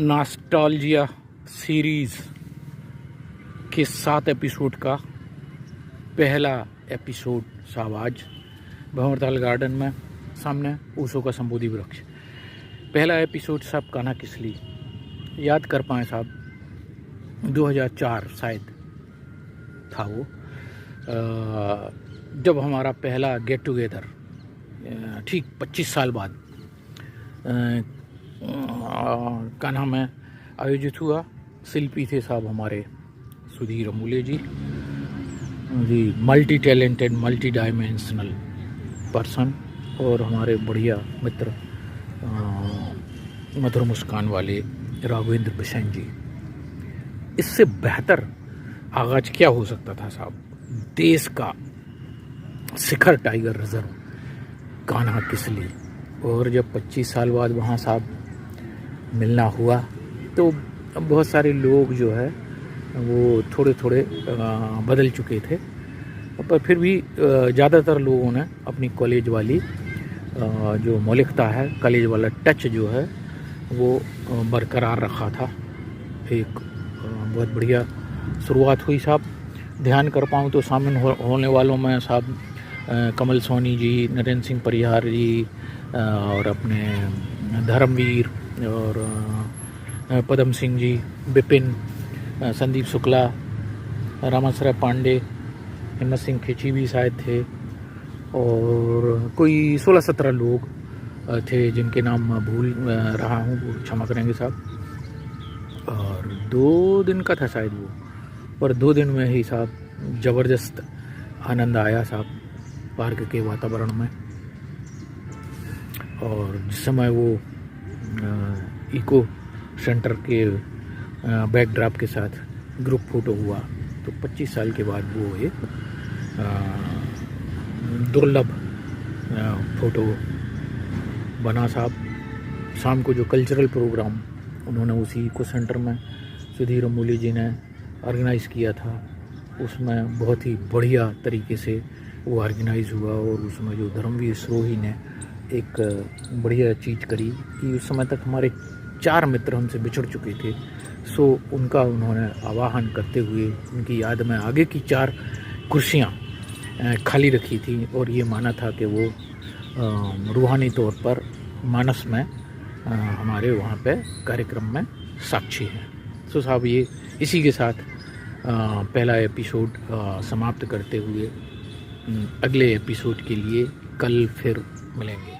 Nostalgia series के 7 episode का पहला एपिसोड साहब आज भंवरताल गार्डन में सामने ऊसों का संबोधि वृक्ष। पहला एपिसोड साहब कान्हा किसली याद कर पाए साहब 2004 शायद था वो, जब हमारा पहला गेट टुगेदर ठीक 25 साल बाद कान्हा में आयोजित हुआ। शिल्पी थे साहब हमारे Sudhir Amulya ji, multi talented multi dimensional person, और हमारे बढ़िया मित्र मधुर मुस्कान वाले राघवेंद्र बिसेन जी। इससे बेहतर आगाज क्या हो सकता था साहब? देश का शिखर टाइगर रिजर्व कान्हा किसली, और जब 25 साल बाद वहाँ साहब मिलना हुआ तो बहुत सारे लोग जो है वो थोड़े थोड़े बदल चुके थे, पर फिर भी ज़्यादातर लोगों ने अपनी कॉलेज वाली जो मौलिकता है, कॉलेज वाला टच जो है वो बरकरार रखा था। एक बहुत बढ़िया शुरुआत हुई साहब। ध्यान कर पाऊँ तो शामिल होने वालों में साहब कमल सोनी जी, नरेंद्र सिंह परिहार जी, और अपने धर्मवीर और पदम सिंह जी, विपिन, संदीप शुक्ला, रामाश्रय पांडे, हिम्मत सिंह खिची भी शायद थे, और कोई 16-17 लोग थे जिनके नाम मैं भूल रहा हूँ, क्षमा करेंगे साहब। और 2 दिन का था शायद वो, पर 2 दिन में ही साहब ज़बरदस्त आनंद आया साहब पार्क के वातावरण में। और जिस समय वो इको सेंटर के बैकड्रॉप के साथ ग्रुप फोटो हुआ तो 25 साल के बाद वो एक दुर्लभ फोटो बना साहब। शाम को जो कल्चरल प्रोग्राम उन्होंने उसी इको सेंटर में सुधीर अमूल्य जी ने ऑर्गेनाइज़ किया था, उसमें बहुत ही बढ़िया तरीके से वो ऑर्गेनाइज़ हुआ। और उसमें जो धर्मवीर सरोही ने एक बढ़िया चीज़ करी कि उस समय तक हमारे 4 मित्र हमसे बिछड़ चुके थे, सो उनका उन्होंने आवाहन करते हुए उनकी याद में आगे की 4 कुर्सियाँ खाली रखी थी, और ये माना था कि वो रूहानी तौर पर मानस में हमारे वहाँ पे कार्यक्रम में साक्षी हैं। सो साहब ये इसी के साथ पहला एपिसोड समाप्त करते हुए अगले एपिसोड के लिए कल फिर मिलेंगे।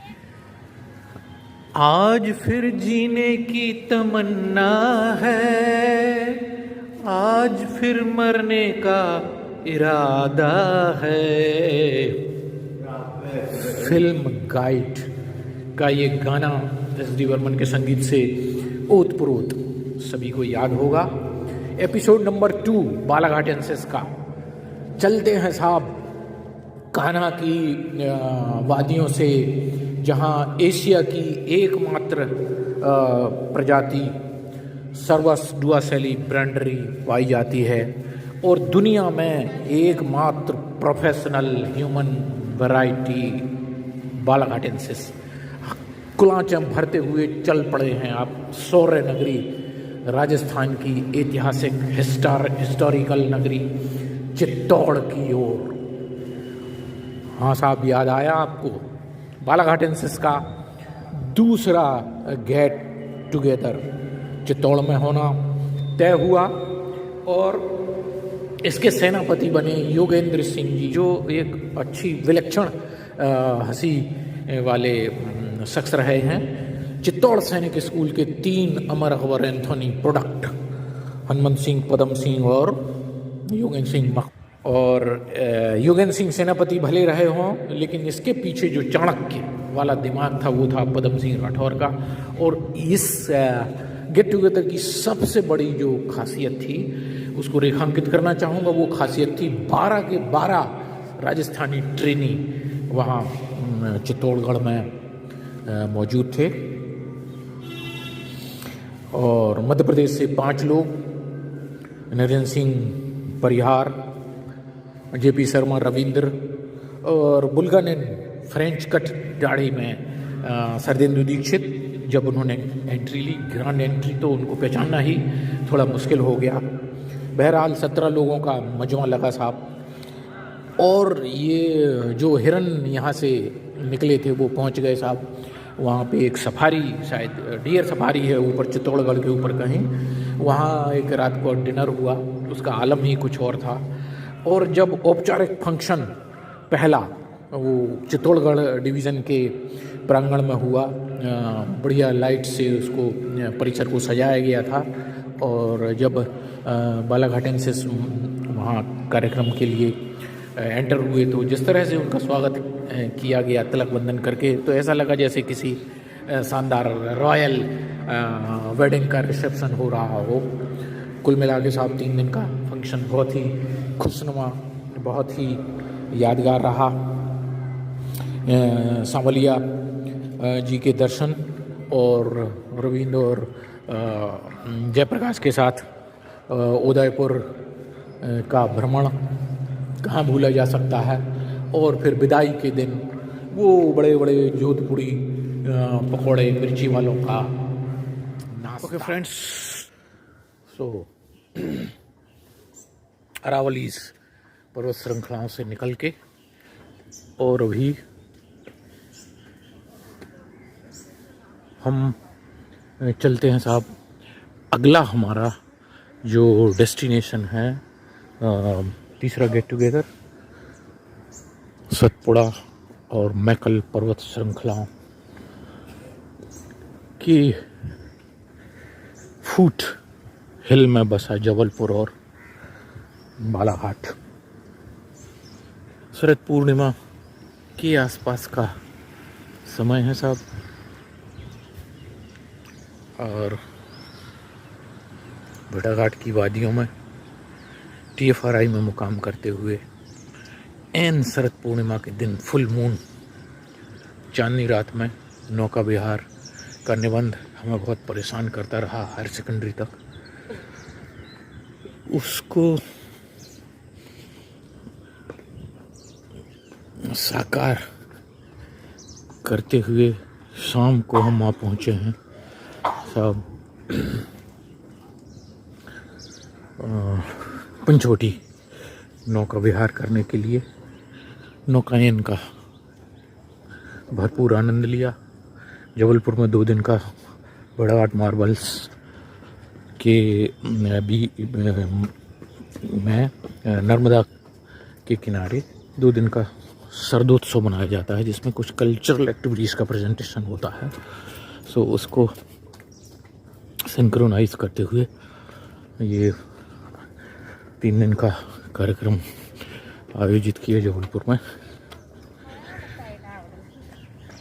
आज फिर जीने की तमन्ना है, आज फिर मरने का इरादा है। फिल्म गाइड का ये गाना एस.डी. बर्मन के संगीत से ओतप्रोत सभी को याद होगा। एपिसोड नंबर 2 बालाघाट एनसेस का। चलते हैं साहब कान्हा की वादियों से, जहाँ एशिया की एकमात्र प्रजाति सर्वस डुआसेली ब्रैंडरी पाई जाती है, और दुनिया में एकमात्र प्रोफेशनल ह्यूमन वैरायटी बालाघाटेंसिस। कुलांचम भरते हुए चल पड़े हैं आप शौर्य नगरी, राजस्थान की ऐतिहासिक हिस्टोरिकल नगरी चित्तौड़ की ओर। हाँ साहब, याद आया आपको? बालाघाटेंसिस का दूसरा गेट टुगेदर चित्तौड़ में होना तय हुआ, और इसके सेनापति बने योगेंद्र सिंह जी, जो एक अच्छी विलक्षण हंसी वाले शख्स रहे हैं। चित्तौड़ सैनिक स्कूल के 3 अमर अकबर एंथोनी प्रोडक्ट, हनुमंत सिंह, पदम सिंह और योगेंद्र सिंह। और योगेंद्र सिंह सेनापति भले रहे हों, लेकिन इसके पीछे जो चाणक्य वाला दिमाग था वो था पदम सिंह राठौर का। और इस गेट टुगेदर की सबसे बड़ी जो खासियत थी उसको रेखांकित करना चाहूँगा, वो खासियत थी 12 के 12 राजस्थानी ट्रेनी वहाँ चित्तौड़गढ़ में मौजूद थे, और मध्य प्रदेश से 5 लोग, नरेंद्र सिंह परिहार, जेपी शर्मा रविंद्र, और बुल्गन फ्रेंच कट दाढ़ी में सरदेंदु दीक्षित, जब उन्होंने एंट्री ली, ग्रांड एंट्री, तो उनको पहचानना ही थोड़ा मुश्किल हो गया। बहरहाल 17 लोगों का मजमा लगा साहब। और ये जो हिरन यहाँ से निकले थे वो पहुँच गए साहब वहाँ पे एक सफारी, शायद डियर सफारी है ऊपर चित्तौड़गढ़ के ऊपर कहीं, वहाँ एक रात को डिनर हुआ, उसका आलम ही कुछ और था। और जब औपचारिक फंक्शन पहला वो चित्तौड़गढ़ डिवीज़न के प्रांगण में हुआ, बढ़िया लाइट से उसको परिसर को सजाया गया था। और जब बालाघाटेंसिस वहाँ कार्यक्रम के लिए एंटर हुए तो जिस तरह से उनका स्वागत किया गया तिलक बंधन करके, तो ऐसा लगा जैसे किसी शानदार रॉयल वेडिंग का रिसेप्शन हो रहा हो। कुल मिला के साहब 3 दिन का फंक्शन बहुत ही खुशनुमा, बहुत ही यादगार रहा। सांवलिया जी के दर्शन और रविंद्र और जयप्रकाश के साथ उदयपुर का भ्रमण कहाँ भूला जा सकता है। और फिर विदाई के दिन वो बड़े बड़े जोधपुरी पकौड़े मिर्ची वालों का नाश्ता। ओके फ्रेंड्स, सो अरावलीज पर्वत श्रृंखलाओं से निकल के और अभी हम चलते हैं साहब। अगला हमारा जो डेस्टिनेशन है, तीसरा गेट टुगेदर सतपुड़ा और मैकल पर्वत श्रृंखलाओं की फूट हिल में बसा जबलपुर और बालाघाट। शरद पूर्णिमा के आसपास का समय है साहब, और भेड़ाघाट की वादियों में TFRI में मुकाम करते हुए एन शरद पूर्णिमा के दिन फुल मून चांदनी रात में नौका विहार का निबंध हमें बहुत परेशान करता रहा हायर सेकेंडरी तक। उसको साकार करते हुए शाम को हम वहाँ पहुँचे हैं साहब पंचवटी नौका विहार करने के लिए। नौकायन का भरपूर आनंद लिया। जबलपुर में 2 दिन का भेड़ाघाट मार्बल्स के में नर्मदा के किनारे 2 दिन का शरदोत्सव मनाया जाता है, जिसमें कुछ कल्चरल एक्टिविटीज़ का प्रेजेंटेशन होता है। सो उसको सिंक्रोनाइज करते हुए ये 3 दिन का कार्यक्रम आयोजित किया जबलपुर में।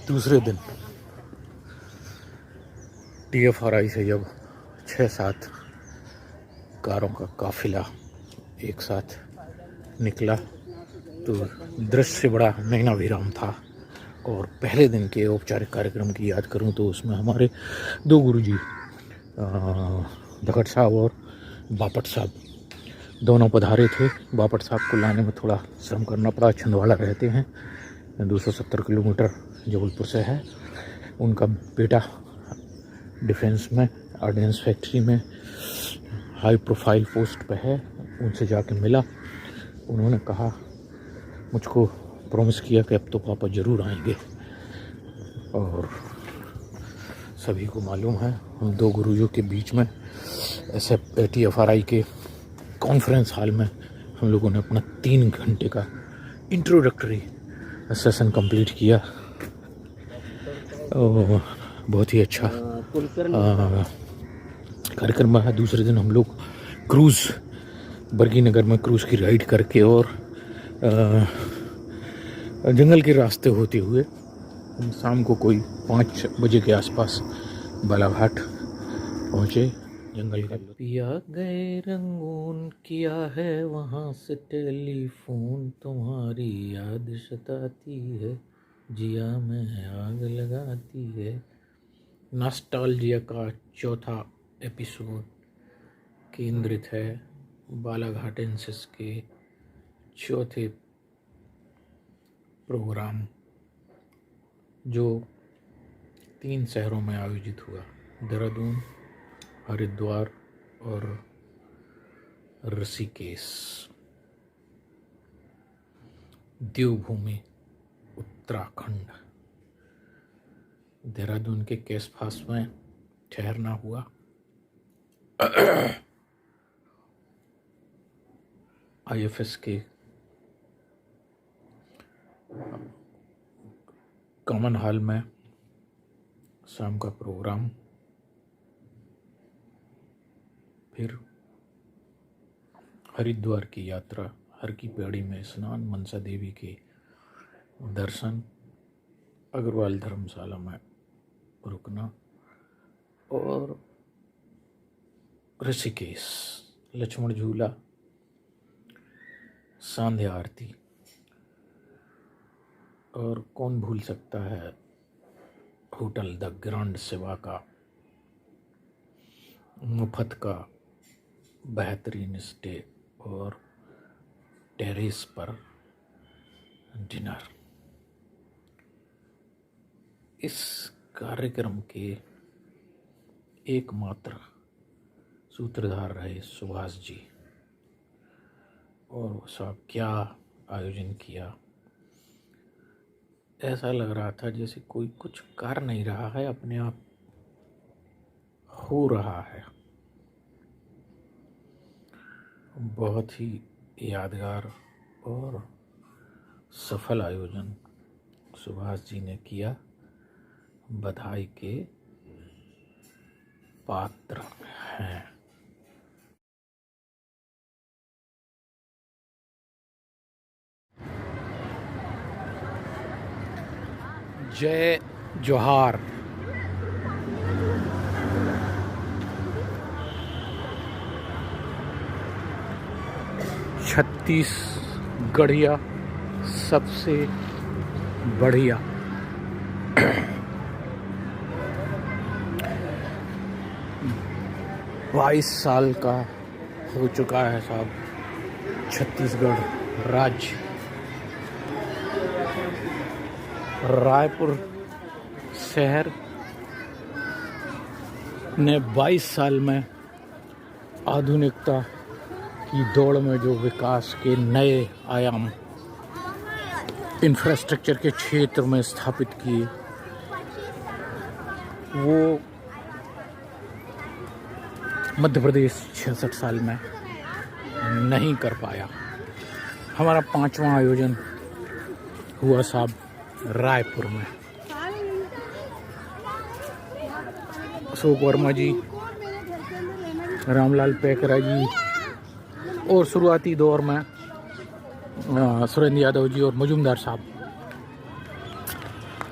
दूसरे दिन TFRI से जब 6-7 कारों का काफिला एक साथ निकला तो दृश्य बड़ा नैनाभिराम था। और पहले दिन के औपचारिक कार्यक्रम की याद करूं तो उसमें हमारे 2 गुरुजी धकड़ साहब और बापट साहब दोनों पधारे थे। बापट साहब को लाने में थोड़ा श्रम करना पड़ा, छिंदवाड़ा रहते हैं, 270 किलोमीटर जबलपुर से है। उनका बेटा डिफेंस में ऑर्डिनेंस फैक्ट्री में हाई प्रोफाइल पोस्ट पे है। उनसे जाके मिला, उन्होंने कहा, मुझको प्रॉमिस किया कि अब तो पापा ज़रूर आएंगे। और सभी को मालूम है हम 2 गुरुजों के बीच में ऐसे TFRI के कॉन्फ्रेंस हॉल में हम लोगों ने अपना 3 घंटे का इंट्रोडक्टरी सेशन कंप्लीट किया। बहुत ही अच्छा कार्यक्रम रहा। दूसरे दिन हम लोग क्रूज़ बरगी नगर में क्रूज़ की राइड करके और जंगल के रास्ते होते हुए हम शाम को कोई 5 बजे के आसपास बालाघाट पहुँचे। जंगल का पिया गए रंगून किया है वहाँ से टेलीफोन, तुम्हारी याद सताती है जिया में आग लगाती है। नॉस्टैल्जिया का चौथा एपिसोड केंद्रित है बालाघाटेंसिस के चौथे प्रोग्राम जो 3 शहरों में आयोजित हुआ, देहरादून, हरिद्वार और ऋषिकेश। देवभूमि उत्तराखंड। देहरादून के कैशफास में ठहरना हुआ। IFS के कॉमन हॉल में शाम का प्रोग्राम, फिर हरिद्वार की यात्रा, हर की पैड़ी में स्नान, मनसा देवी के दर्शन, अग्रवाल धर्मशाला में रुकना और ऋषिकेश लक्ष्मण झूला, सांध्या आरती। और कौन भूल सकता है होटल द ग्रांड सेवा का मुफ्त का बेहतरीन स्टे और टेरेस पर डिनर। इस कार्यक्रम के एकमात्र सूत्रधार रहे सुभाष जी, और साहब क्या आयोजन किया। ऐसा लग रहा था जैसे कोई कुछ कर नहीं रहा है, अपने आप हो रहा है। बहुत ही यादगार और सफल आयोजन सुभाष जी ने किया, बधाई के पात्र हैं। जय जोहार। छत्तीसगढ़िया सबसे बढ़िया। बाईस साल का हो चुका है साहब छत्तीसगढ़ राज्य। रायपुर शहर ने 22 साल में आधुनिकता की दौड़ में जो विकास के नए आयाम इंफ्रास्ट्रक्चर के क्षेत्र में स्थापित किए, वो मध्य प्रदेश 66 साल में नहीं कर पाया। हमारा 5वां आयोजन हुआ साहब रायपुर में। अशोक वर्मा जी, रामलाल पैकरा जी और शुरुआती दौर में सुरेंद्र यादव जी और मजूमदार साहब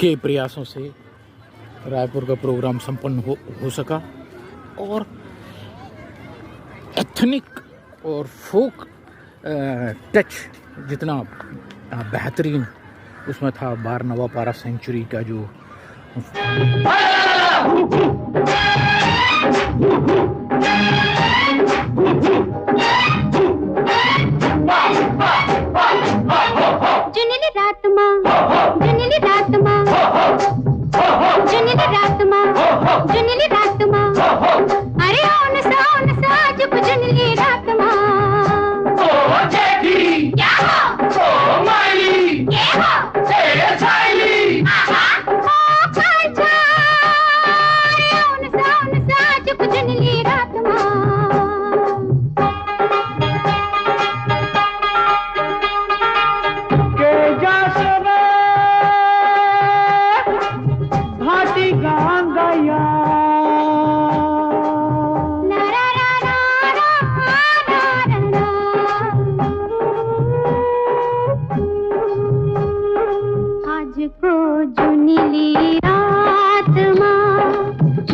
के प्रयासों से रायपुर का प्रोग्राम संपन्न हो सका। और एथनिक और फोक टच जितना बेहतरीन उसमें था, बार नवापारा सेंचुरी का जो जुनली रात मां, जुनली रात मां, जुनली रात मां, जुनली रात मां, अरे ओन सा जुग जुनली रात मां। ओ जेठी क्या हो, ओ माली क्या हो, ए साइली आहा ओ काचा, अरे ओन सा जुग जुनली रात मां।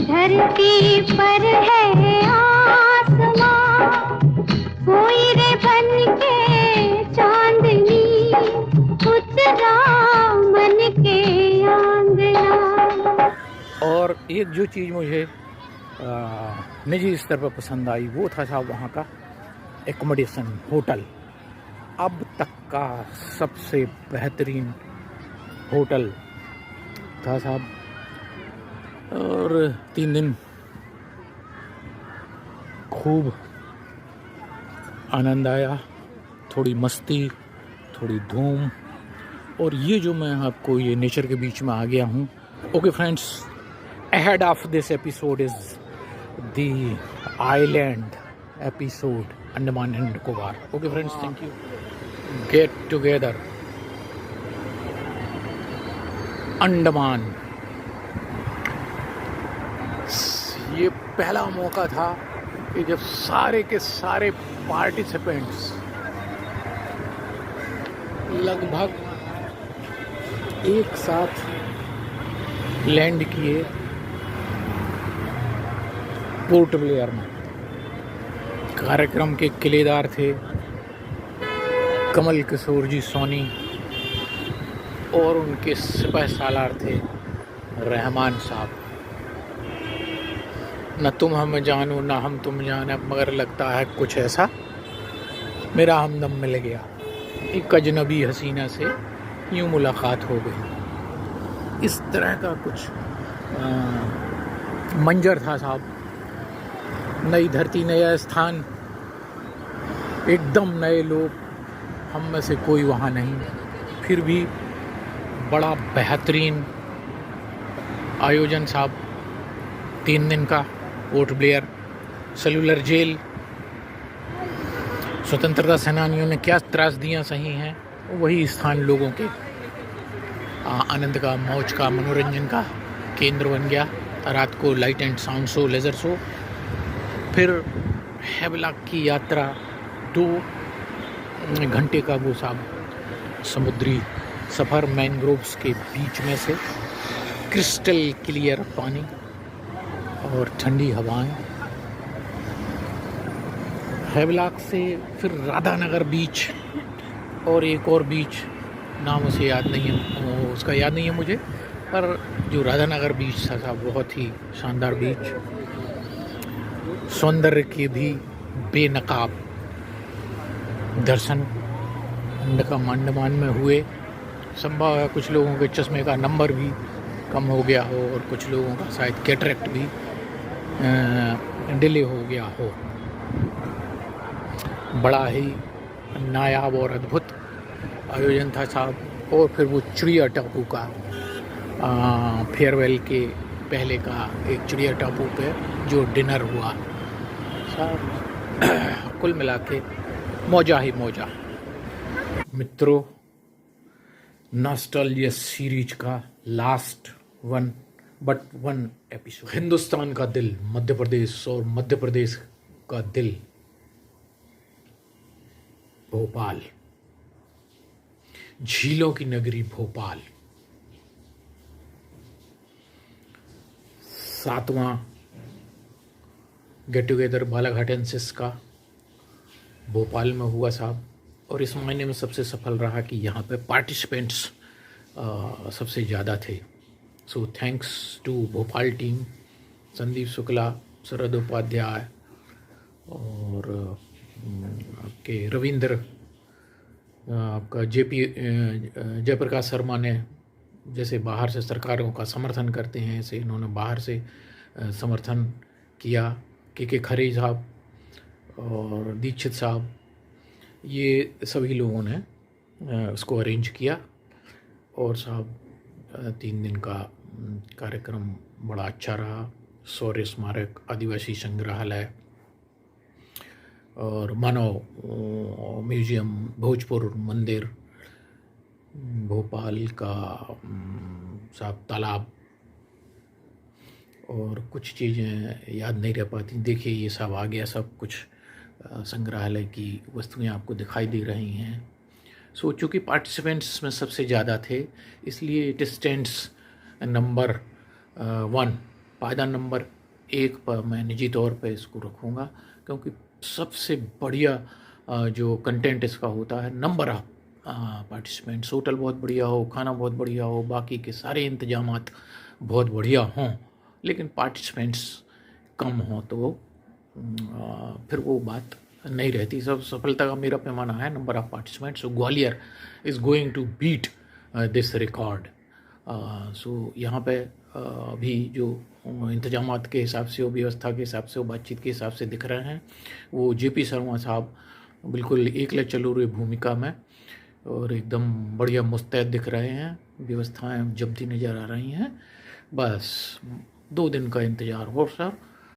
धरती पर है आसमां, कोई रे बन के चांदनी उतरा मन के आंगना। और एक जो चीज़ मुझे निजी स्तर पर पसंद आई वो था साहब वहाँ का एकोमोडेशन होटल। अब तक का सबसे बेहतरीन होटल था साहब और 3 दिन खूब आनंद आया, थोड़ी मस्ती, थोड़ी धूम। और ये जो मैं आपको ये नेचर के बीच में आ गया हूँ। Okay friends, ahead of this episode is the island episode, Andaman and Nicobar. Okay friends, thank you. Get together. Andaman. ये पहला मौका था कि जब सारे के सारे पार्टिसिपेंट्स लगभग एक साथ लैंड किए पोर्ट ब्लेयर में। कार्यक्रम के किलेदार थे कमल किशोर जी सोनी और उनके सिपह सालार थे रहमान साहब। न तुम हमें जानो न हम तुम जाने, मगर लगता है कुछ ऐसा मेरा हमदम मिल गया। एक अजनबी हसीना से यूं मुलाकात हो गई। इस तरह का कुछ मंजर था साहब। नई धरती, नया स्थान, एकदम नए लोग, हम में से कोई वहाँ नहीं, फिर भी बड़ा बेहतरीन आयोजन साहब। 3 दिन का पोर्ट ब्लेयर, सेलुलर जेल, स्वतंत्रता सेनानियों ने क्या त्रासदियाँ सही हैं, वही स्थान लोगों के आनंद का, मौज का, मनोरंजन का केंद्र बन गया। रात को light and sound show, laser show, फिर हैवलॉक की यात्रा, 2 घंटे का वो साहब समुद्री सफ़र, मैनग्रोव्स के बीच में से, क्रिस्टल क्लियर पानी और ठंडी हवाएं। हैवलॉक से फिर राधानगर बीच और एक और बीच, नाम उसे याद नहीं है, उसका याद नहीं है मुझे, पर जो राधानगर बीच था साहब बहुत ही शानदार बीच, सौंदर्य के भी बेनकाब दर्शन अंडमान में हुए। संभव है कुछ लोगों के चश्मे का नंबर भी कम हो गया हो और कुछ लोगों का शायद कैटरेक्ट भी डिले हो गया हो। बड़ा ही नायाब और अद्भुत आयोजन था साहब। और फिर वो चिड़िया टापू का फेयरवेल के पहले का एक चिड़िया टापू पे जो डिनर हुआ साहब, कुल मिला के मौजा ही मौजा। मित्रों, नॉस्टैल्जिया सीरीज का लास्ट वन एपिसोड। हिंदुस्तान का दिल मध्य प्रदेश और मध्य प्रदेश का दिल भोपाल, झीलों की नगरी भोपाल। 7वां गेट टुगेदर बालाघाट एनएसएस का भोपाल में हुआ साहब। और इस महीने में सबसे सफल रहा कि यहाँ पे पार्टिसिपेंट्स सबसे ज़्यादा थे। So thanks to Bhopal team, Sandeep Shukla, Sharad Upadhyay और आपके रविंद्र, आपका जयप्रकाश शर्मा ने जैसे बाहर से सरकारों का समर्थन करते हैं, ऐसे इन्होंने बाहर से समर्थन किया। के खरे साहब और दीक्षित साहब, ये सभी लोगों ने उसको अरेंज किया। और साहब 3 दिन का कार्यक्रम बड़ा अच्छा रहा। शौर्य स्मारक, आदिवासी संग्रहालय और मानव म्यूजियम, भोजपुर मंदिर, भोपाल का साहब तालाब और कुछ चीज़ें याद नहीं रह पाती। देखिए ये सब आ गया, सब कुछ संग्रहालय की वस्तुएं आपको दिखाई दे रही हैं। सो चूँकि पार्टिसिपेंट्स में सबसे ज़्यादा थे, इसलिए इट स्टैंड्स नंबर 1, पायदान नंबर 1 पर मैं निजी तौर पे इसको रखूँगा, क्योंकि सबसे बढ़िया जो कंटेंट इसका होता है नंबर ऑफ पार्टिसिपेंट्स। होटल बहुत बढ़िया हो, खाना बहुत बढ़िया हो, बाकी के सारे इंतजामात बहुत बढ़िया हों, लेकिन पार्टिसिपेंट्स कम हों तो फिर वो बात नहीं रहती। सब सफलता का मेरा पैमाना है number of participants. So Gwalior is going to beat this record so यहाँ पे अभी जो इंतजामात के हिसाब से, वो व्यवस्था के हिसाब से, वो बातचीत के हिसाब से दिख रहे हैं, वो जेपी शर्मा साहब बिल्कुल एकले चलो रे भूमिका में और एकदम बढ़िया मुस्तैद दिख रहे हैं, व्यवस्थाएं जमती नज़र आ रही हैं। बस 2 दिन का इंतज़ार हो सर,